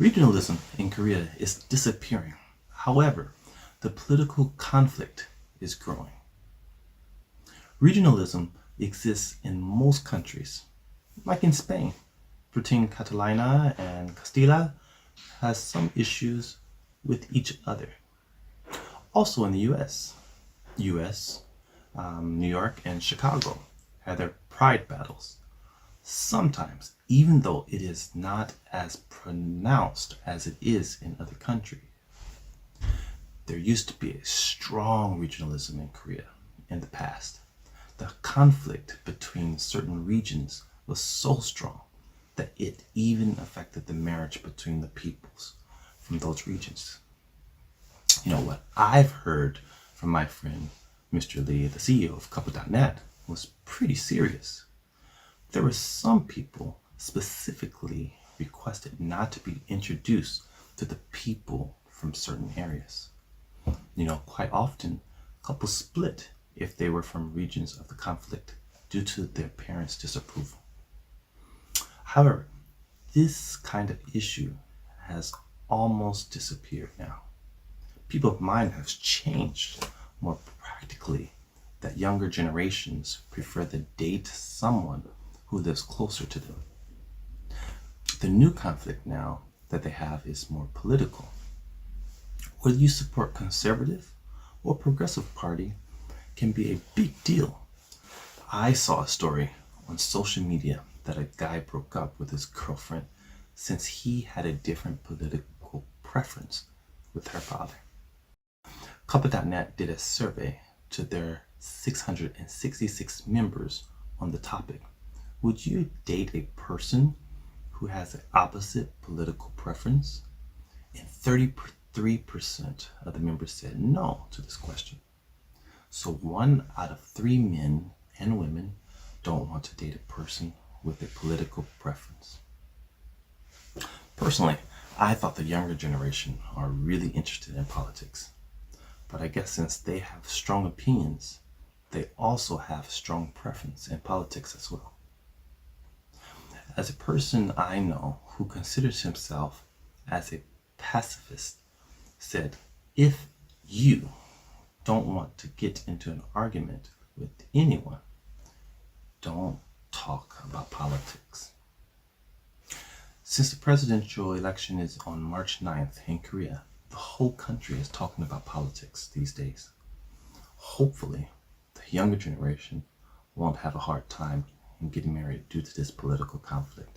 Regionalism in Korea is disappearing. However, the political conflict is growing. Regionalism exists in most countries, like in Spain. Between Catalonia and Castilla has some issues with each other. Also in the US, New York and Chicago had their pride battles. Sometimes, even though it is not as pronounced as it is in other countries, there used to be a strong regionalism in Korea in the past. The conflict between certain regions was so strong that it even affected the marriage between the peoples from those regions. You know, what I've heard from my friend Mr. Lee, the CEO of Couple.net, was pretty serious. There were some people specifically requested not to be introduced to the people from certain areas. You know, quite often couples split if they were from regions of the conflict due to their parents' disapproval. However, this kind of issue has almost disappeared now. People's mind has changed more practically that younger generations prefer to date someone who lives closer to them. The new conflict now that they have is more political. Whether you support conservative or progressive party can be a big deal. I saw a story on social media that a guy broke up with his girlfriend since he had a different political preference with her father. Couple.net did a survey to their 666 members on the topic. Would you date a person who has an opposite political preference? And 33% of the members said no to this question. So 1 out of 3 men and women don't want to date a person with a political preference. Personally, I thought the younger generation are really interested in politics. But I guess since they have strong opinions, they also have strong preference in politics as well. As a person I know who considers himself as a pacifist said, if you don't want to get into an argument with anyone, don't talk about politics. Since the presidential election is on March 9th in Korea, the whole country is talking about politics these days. Hopefully, the younger generation won't have a hard time in getting married due to this political conflict.